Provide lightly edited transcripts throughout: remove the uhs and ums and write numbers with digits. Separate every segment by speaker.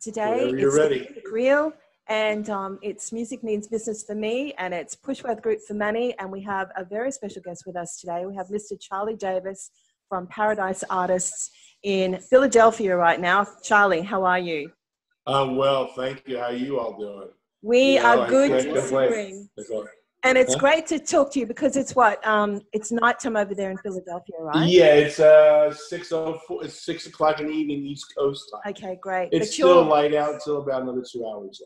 Speaker 1: Today
Speaker 2: Whenever you're
Speaker 1: it's
Speaker 2: ready.
Speaker 1: the Music Real, and it's Music Means Business for me, and it's Pushworth Group for Money, and we have a very special guest with us today. We have Mr. Charlie Davis from Paradise Artists in Philadelphia right now. Charlie, how are you?
Speaker 2: Well, thank you. How are you all doing?
Speaker 1: We are good
Speaker 2: I
Speaker 1: to
Speaker 2: can't complain.
Speaker 1: spring. And it's great to talk to you because it's what? It's nighttime over there in Philadelphia, right?
Speaker 2: Yeah, it's 6:04. It's 6 o'clock in the evening, East Coast time.
Speaker 1: Okay, great.
Speaker 2: It's still light out until about another 2 hours.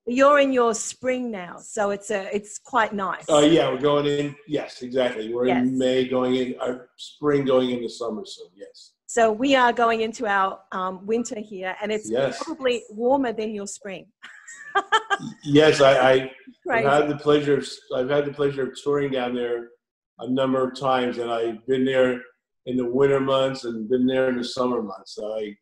Speaker 1: You're in your spring now, so it's quite nice.
Speaker 2: Oh yeah, we're going in. Yes, exactly. We're in May, going in our spring, going into summer soon. Yes.
Speaker 1: So we are going into our winter here, and it's probably warmer than your spring.
Speaker 2: Yes, I've had the pleasure of touring down there a number of times, and I've been there in the winter months and been there in the summer months. So I've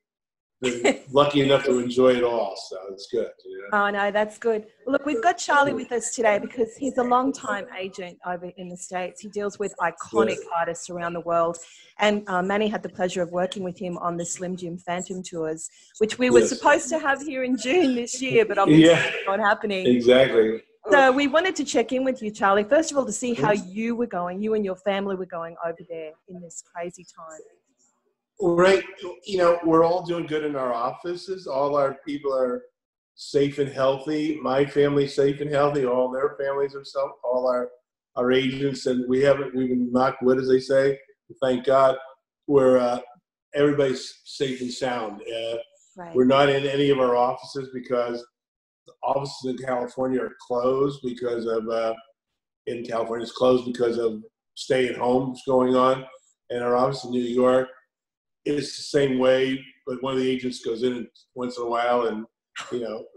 Speaker 2: been lucky enough to enjoy it all. So it's good. You know?
Speaker 1: Oh no, that's good. Well, look, we've got Charlie with us today because he's a long-time agent over in the States. He deals with iconic artists around the world. And Manny had the pleasure of working with him on the Slim Jim Phantom tours, which we were supposed to have here in June this year, but obviously it's not happening.
Speaker 2: Exactly.
Speaker 1: So we wanted to check in with you, Charlie, first of all, to see how you were going, you and your family were going over there in this crazy time.
Speaker 2: Right. You know, we're all doing good in our offices. All our people are safe and healthy. My family's safe and healthy. All their families are safe. All our agents, and we've been knocked wood, as they say. Thank God, everybody's safe and sound. We're not in any of our offices because the offices in California are closed because of stay-at-homes going on, and our office in New York is the same way. But one of the agents goes in once in a while, and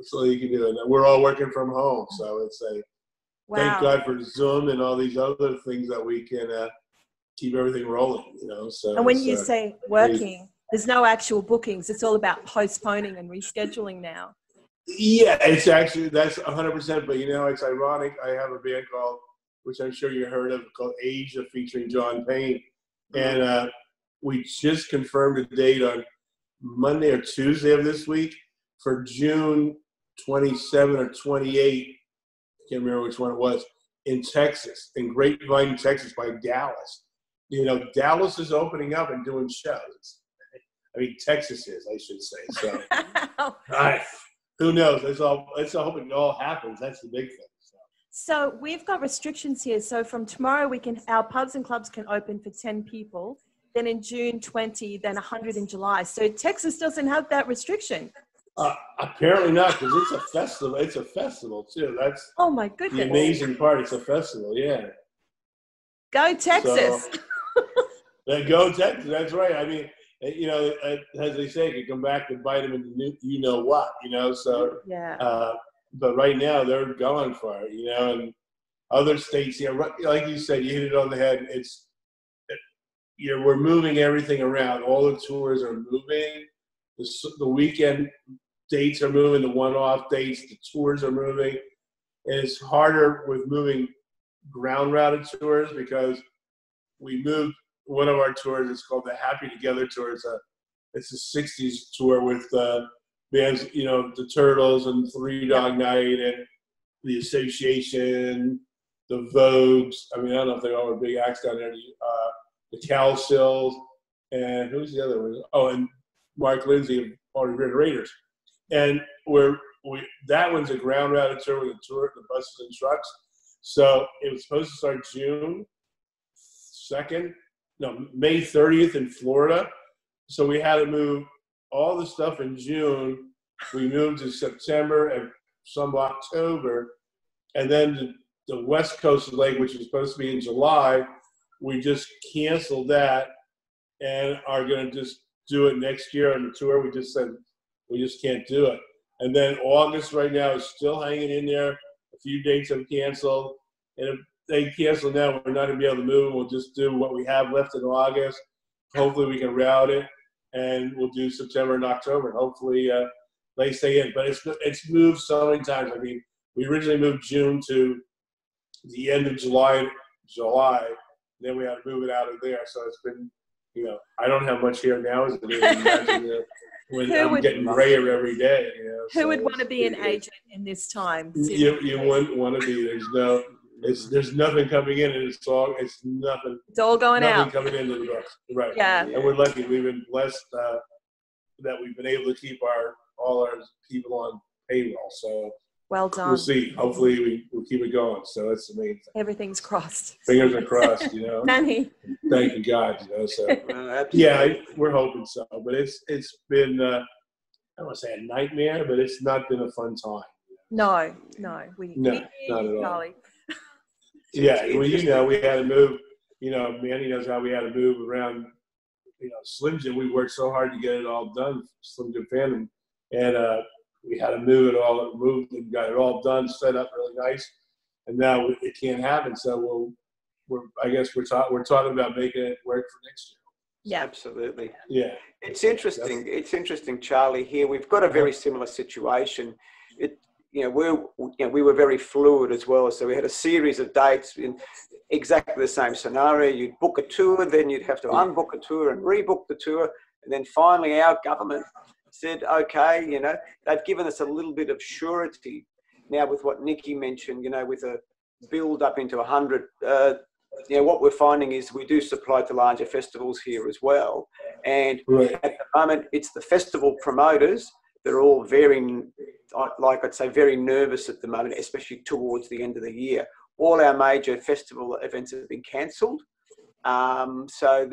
Speaker 2: so you can do it. We're all working from home, so it's thank God for Zoom and all these other things that we can. Keep everything rolling, So.
Speaker 1: And when you say working, there's no actual bookings. It's all about postponing and rescheduling now.
Speaker 2: Yeah, it's actually, that's 100%. But it's ironic. I have a band which I'm sure you heard of, called Asia, featuring John Payne, and we just confirmed a date on Monday or Tuesday of this week for June 27 or 28. Can't remember which one it was, in Texas, in Grapevine, Texas, by Dallas. Dallas is opening up and doing shows. I mean, Texas is, I should say. So, who knows? Let's hope it all happens. That's the big thing.
Speaker 1: So we've got restrictions here. So from tomorrow, our pubs and clubs can open for 10 people. Then in June 20, then 100 in July. So Texas doesn't have that restriction.
Speaker 2: Apparently not, because it's a festival. It's a festival too. That's
Speaker 1: my goodness.
Speaker 2: The amazing part. It's a festival. Yeah.
Speaker 1: Go Texas.
Speaker 2: Go Texas. That's right. I mean, as they say, it can come back to bite them in the what. So but right now they're going for it. And other states, like you said, you hit it on the head. We're moving everything around. All the tours are moving. The weekend dates are moving. The one-off dates, the tours are moving. And it's harder with moving ground-routed tours because we moved one of our tours. It's called the Happy Together Tour. It's a 60s tour with bands, the Turtles and Three Dog Night and the Association, the Vogues. I mean, I don't know if they all were big acts down there. The Cowsills, and who's the other one? Oh, and Mark Lindsay of Party Red Raiders. And that one's a ground routed tour with the buses and trucks. So it was supposed to start June 2nd. No, May 30th in Florida. So we had to move all the stuff in June. We moved to September and some October. And then the West Coast leg, which was supposed to be in July, we just canceled that and are going to just do it next year on the tour. We just said we just can't do it. And then August right now is still hanging in there. A few dates have canceled. And if they cancel now, we're not going to be able to move. We'll just do what we have left in August. Hopefully we can route it, and we'll do September and October. And hopefully they stay in. But it's moved so many times. I mean, we originally moved June to the end of July. Then we had to move it out of there. So it's been, I don't have much here now. As it is. when I'm getting grayer every day. You know,
Speaker 1: who
Speaker 2: so
Speaker 1: would want to be an agent in this time?
Speaker 2: You wouldn't want to be. There's nothing coming in, and it's nothing.
Speaker 1: It's all going
Speaker 2: nothing
Speaker 1: out.
Speaker 2: coming into the books, right?
Speaker 1: Yeah.
Speaker 2: And we're lucky. We've been blessed that we've been able to keep all our people on payroll. So
Speaker 1: well done.
Speaker 2: we'll see. Hopefully, we'll keep it going. So that's the main thing.
Speaker 1: Everything's crossed.
Speaker 2: Fingers are crossed, you know.
Speaker 1: Manny.
Speaker 2: Thank you, God. You know. So yeah, we're hoping so. But it's been I don't want to say a nightmare, but it's not been a fun time.
Speaker 1: No, we
Speaker 2: not at all.
Speaker 1: Charlie.
Speaker 2: Yeah, well, you know, we had to move. You know, Manny knows how we had to move around. You know, Slim Jim. We worked so hard to get it all done, Slim Jim Fandom, and we had to move it all. Moved and got it all done, set up really nice, and now it can't happen. So I guess we're talking about making it work for next year.
Speaker 3: Yeah, absolutely.
Speaker 2: Yeah,
Speaker 3: it's interesting. It's interesting, Charlie. Here we've got a very similar situation. We were very fluid as well. So we had a series of dates in exactly the same scenario. You'd book a tour, then you'd have to unbook a tour and rebook the tour, and then finally our government said, okay, you know, they've given us a little bit of surety now with what Nikki mentioned. You know, with a build up into 100. What we're finding is we do supply to larger festivals here as well. And at the moment, it's the festival promoters that are all very, like I'd say, very nervous at the moment, especially towards the end of the year. All our major festival events have been cancelled. So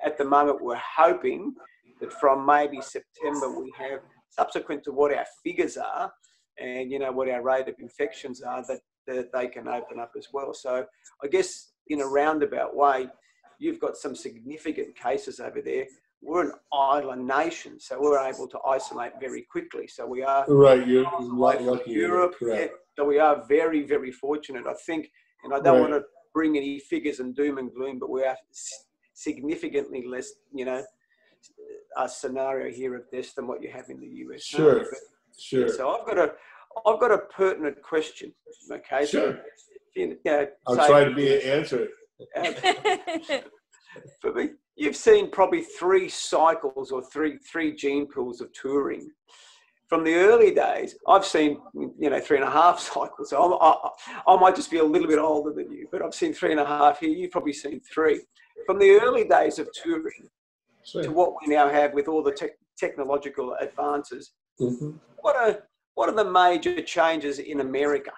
Speaker 3: at the moment, we're hoping that from maybe September, we have, subsequent to what our figures are and, you know, what our rate of infections are, that they can open up as well. So I guess in a roundabout way, you've got some significant cases over there. We're an island nation, so we're able to isolate very quickly. So we are
Speaker 2: You're lucky.
Speaker 3: Europe, so we are very, very fortunate. I think, and I don't want to bring any figures and doom and gloom, but we are significantly less, you know, a scenario here of this than what you have in the US.
Speaker 2: Sure.
Speaker 3: So I've got a pertinent question. Okay.
Speaker 2: Sure.
Speaker 3: So,
Speaker 2: I'll try to answer
Speaker 3: it. For me, you've seen probably 3 cycles or three gene pools of touring. From the early days, I've seen, you know, 3.5 cycles. So I might just be a little bit older than you, but I've seen 3.5 here. You've probably seen 3. From the early days of touring to what we now have with all the technological advances, what are the major changes in America,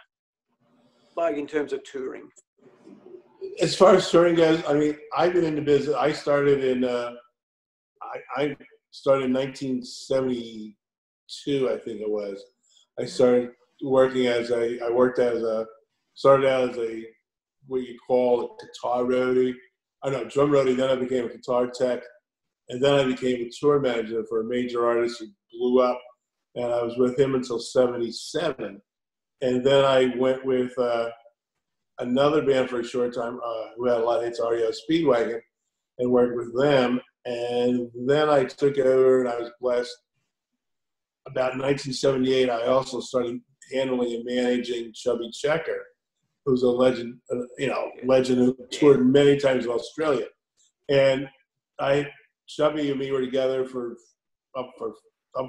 Speaker 3: like in terms of touring?
Speaker 2: As far as touring goes, I mean, I've been in the business. I started in 1972, I think it was. I started working started out as what you call a guitar roadie. Drum roadie. Then I became a guitar tech, and then I became a tour manager for a major artist who blew up. And I was with him until '77, and then I went with another band for a short time who had a lot of hits, REO Speedwagon, and worked with them. And then I took over, and I was blessed. About 1978, I also started handling and managing Chubby Checker, who's a legend, legend who toured many times in Australia. And Chubby and me were together for up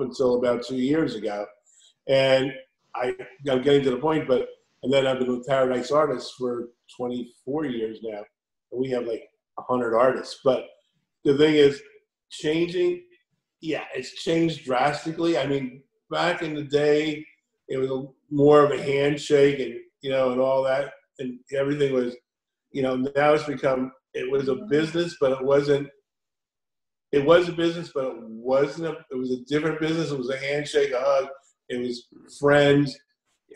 Speaker 2: until about 2 years ago. And I'm getting to the point, and then I've been with Paradise Artists for 24 years now. And we have like 100 artists. But the thing is, changing, it's changed drastically. I mean, back in the day, it was more of a handshake and, you know, and all that. And everything was, you know, now it was a business, but it wasn't. It was a business, but it wasn't. It was a different business. It was a handshake, a hug. It was friends.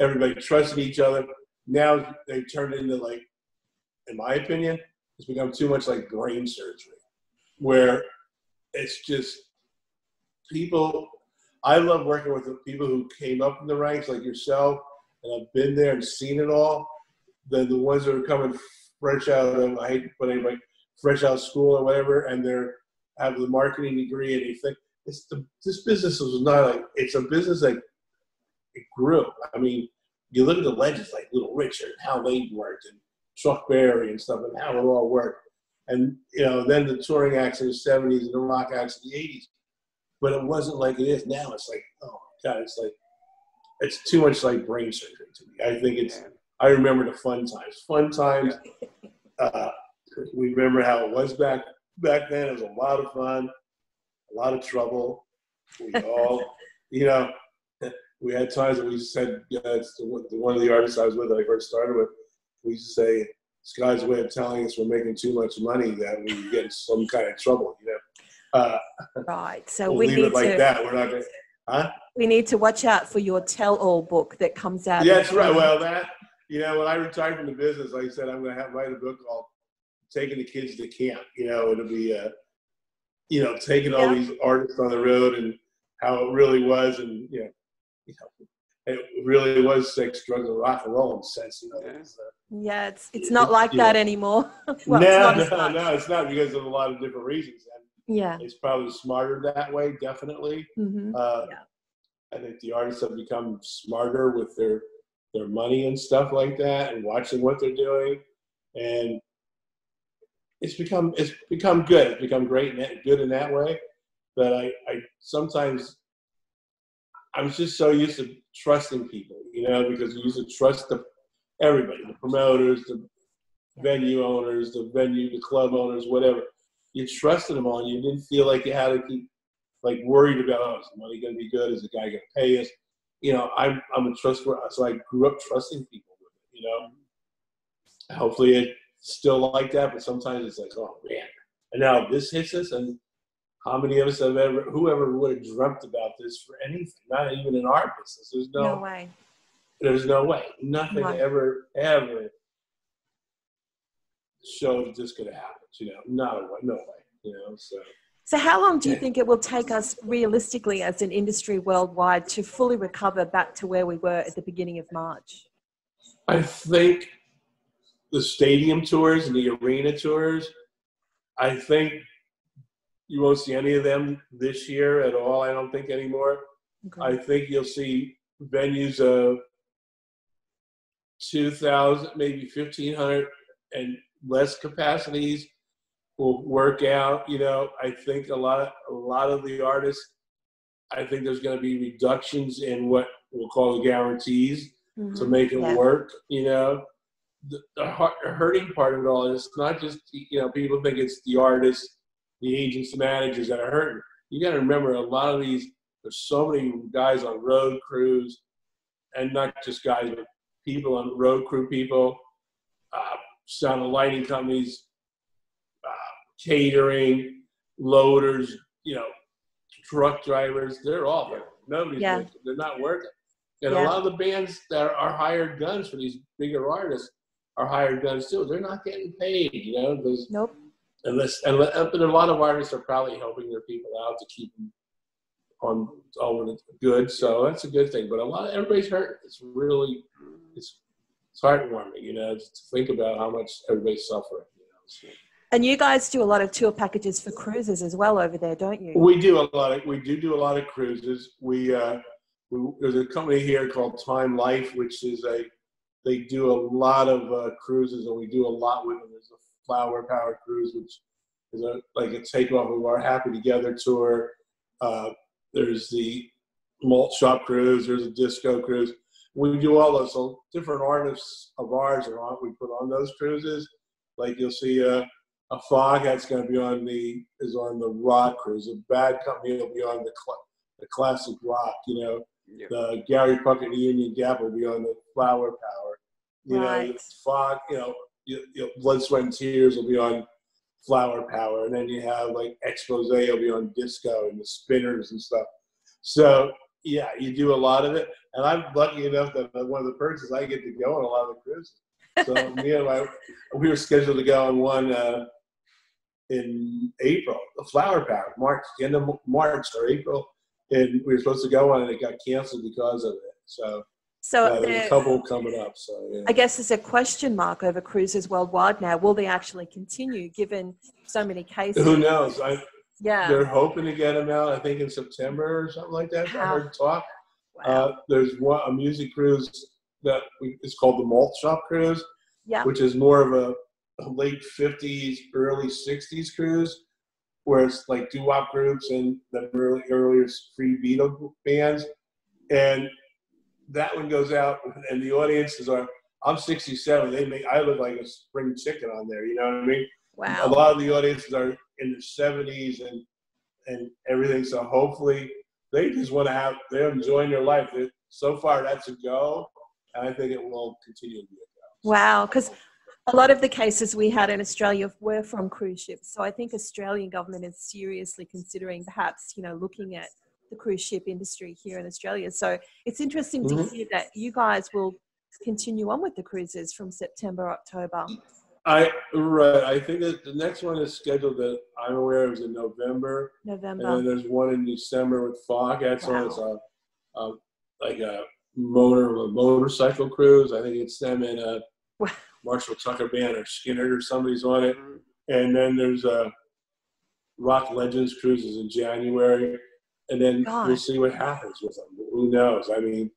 Speaker 2: Everybody trusted each other. Now they turned into, like, in my opinion, it's become too much like brain surgery, where it's just people. I love working with the people who came up in the ranks, like yourself, and I've been there and seen it all. The ones that are coming fresh out of, I hate to put anybody, fresh out of school or whatever, and have the marketing degree, and you think this business was not like, it's a business that it grew. I mean, you look at the legends like Little Richard, how they worked, and Chuck Berry and stuff, and how it all worked. And, you know, then the touring acts in the 70s and the rock acts in the 80s. but it wasn't like it is now. It's like, oh my God, it's too much like brain surgery to me. I think I remember the fun times. Fun times. We remember how it was back then. It was a lot of fun, a lot of trouble. We all, we had times that we said, one of the artists I was with that I first started with, we used to say, this guy's way of telling us we're making too much money that we get in some kind of trouble,
Speaker 1: Right. So
Speaker 2: we'll leave it like that. We're not going to,
Speaker 1: we need to watch out for your tell-all book that comes out.
Speaker 2: Yeah, that's right. Well, when I retired from the business, like I said, I'm going to write a book called Taking the Kids to Camp. It'll be, taking all these artists on the road and how it really was. And, it really was sex, drugs, and rock and roll in a sense.
Speaker 1: It's not like that anymore. Well,
Speaker 2: no, it's not, because of a lot of different reasons. And it's probably smarter that way, definitely.
Speaker 1: Mm-hmm.
Speaker 2: I think the artists have become smarter with their money and stuff like that, and watching what they're doing, and it's become good. It's become great and good in that way. But I sometimes I was just so used to trusting people, because you used to trust everybody, the promoters, the venue owners, the club owners, whatever. You trusted them all, and you didn't feel like you had to keep worried about, is the money going to be good? Is the guy going to pay us? I'm a trustworthy, so I grew up trusting people with it, Hopefully it's still like that, but sometimes it's like, oh man, and now this hits us, and how many of us whoever would have dreamt about this for anything, not even in our business. There's no way. There's no way. Nothing ever showed this could have happened, no way,
Speaker 1: So how long do you think it will take us realistically as an industry worldwide to fully recover back to where we were at the beginning of March?
Speaker 2: I think the stadium tours and the arena tours, I think you won't see any of them this year at all, I don't think, anymore. Okay. I think you'll see venues of 2,000, maybe 1,500 and less capacities will work out. I think a lot of the artists, I think there's going to be reductions in what we'll call the guarantees to make it work. The hurting part of it all is not just, people think it's the artists, the agents, the managers that are hurting. You got to remember, a lot of there's so many guys on road crews, and not just guys, but people on road crew, people, sound and lighting companies, catering, loaders, truck drivers, they're all there. Nobody's working. They're not working. And a lot of the bands that are hired guns for these bigger artists are hired guns too. They're not getting paid,
Speaker 1: Nope.
Speaker 2: And a lot of artists are probably helping their people out to keep them on the good. So that's a good thing. But everybody's hurt. It's really, it's heartwarming, to think about how much everybody's suffering.
Speaker 1: And you guys do a lot of tour packages for cruises as well over there, don't you?
Speaker 2: We do a lot of cruises. There's a company here called Time Life, which is they do a lot of cruises, and we do a lot with them. There's a Flower Power cruise, which is a takeoff of our Happy Together tour. There's the Malt Shop cruise. There's a disco cruise. We do all those. So different artists of ours we put on those cruises. Like you'll see a Fog that's going to be on the rock cruise. A Bad Company will be on the classic rock. The Gary Puckett and the Union Gap will be on the Flower Power. Fog. Blood, Sweat, and Tears will be on Flower Power, and then you have Expose will be on disco and the Spinners and stuff. So yeah, you do a lot of it, and I'm lucky enough that one of the perks is I get to go on a lot of the cruises. So we were scheduled to go on one in April, the Flower Power, end of March or April, and we were supposed to go on, and it got canceled because of it. So there's a couple coming up. So
Speaker 1: I guess there's a question mark over cruises worldwide now. Will they actually continue, given so many cases?
Speaker 2: Who knows? They're hoping to get them out, I think, in September or something like that. I heard talk. Wow. There's a music cruise that is called the Malt Shop Cruise, which is more of a late 50s, early 60s cruise. where it's like doo-wop groups and the earlier free Beatle bands. And that one goes out, and the audiences are, I'm 67. I look like a spring chicken on there. You know what I mean?
Speaker 1: Wow.
Speaker 2: A lot of the audiences are in their 70s and everything. So hopefully they just want to they're enjoying their life. So far, that's a go. And I think it will continue to be a go.
Speaker 1: Wow. Because a lot of the cases we had in Australia were from cruise ships. So I think Australian government is seriously considering perhaps, looking at the cruise ship industry here in Australia. So it's interesting to hear that you guys will continue on with the cruises from September, October.
Speaker 2: I think that the next one is scheduled that I'm aware of is in November. And then there's one in December with Fog. That's on. It's like a motorcycle cruise. I think it's them and Marshall Tucker Band or Skinner or somebody's on it. And then there's Rock Legends cruises in January. And then we'll see what happens with them. Who knows? I mean,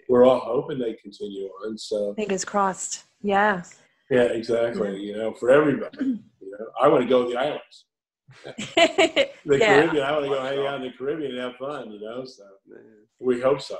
Speaker 2: we're all hoping they continue on. So
Speaker 1: fingers crossed. Yeah.
Speaker 2: Yeah, exactly. For everybody. I want to go to the islands. Caribbean. I want to go hang out in the Caribbean and have fun. So we hope so.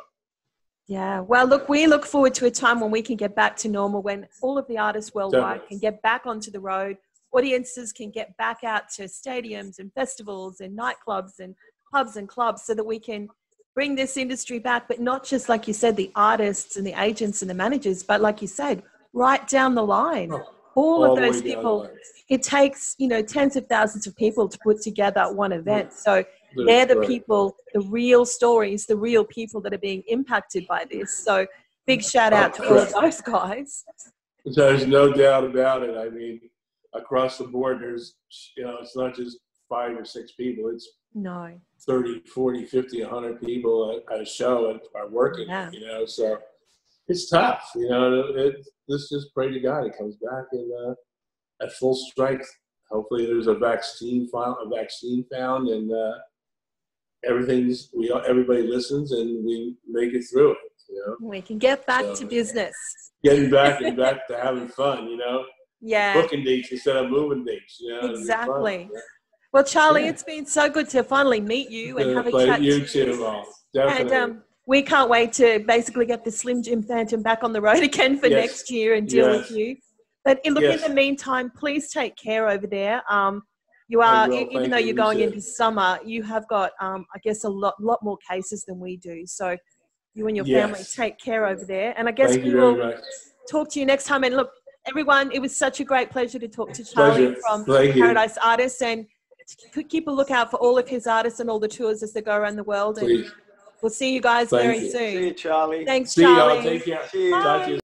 Speaker 1: Yeah. Well, look, we look forward to a time when we can get back to normal, when all of the artists worldwide can get back onto the road. Audiences can get back out to stadiums and festivals and nightclubs and pubs and clubs, so that we can bring this industry back, but not just, like you said, the artists and the agents and the managers, but like you said, right down the line. All of those people, it takes, tens of thousands of people to put together one event. So they're the people, the real stories, the real people that are being impacted by this. So big shout out to all of those guys.
Speaker 2: There's no doubt about it. I mean, across the board, there's, it's not just 5 or 6 people. It's 30, 40, 50, 100 people at a show are working, so it's tough, let's just pray to God it comes back in at full strength. Hopefully there's a vaccine found and everybody listens and we make it through it, We can
Speaker 1: get back to business.
Speaker 2: Getting back and back to having fun,
Speaker 1: Yeah.
Speaker 2: Booking dates instead of moving dates,
Speaker 1: Exactly. Well, Charlie, it's been so good to finally meet you and have a chat.
Speaker 2: You too, definitely.
Speaker 1: And we can't wait to basically get the Slim Jim Phantom back on the road again for next year and deal with you. But look, in the meantime, please take care over there. You are, even though you're going into summer, you have got, I guess, a lot more cases than we do. So you and your family take care over there. And I guess we will talk to you next time. And look, everyone, it was such a great pleasure to talk to Charlie from Paradise Artists. And keep a lookout for all of his artists and all the tours as they go around the world. And we'll see you guys very soon.
Speaker 3: See you, Charlie.
Speaker 1: Thanks, Charlie.
Speaker 2: See you all. Take care.
Speaker 3: Cheers.
Speaker 2: Talk to you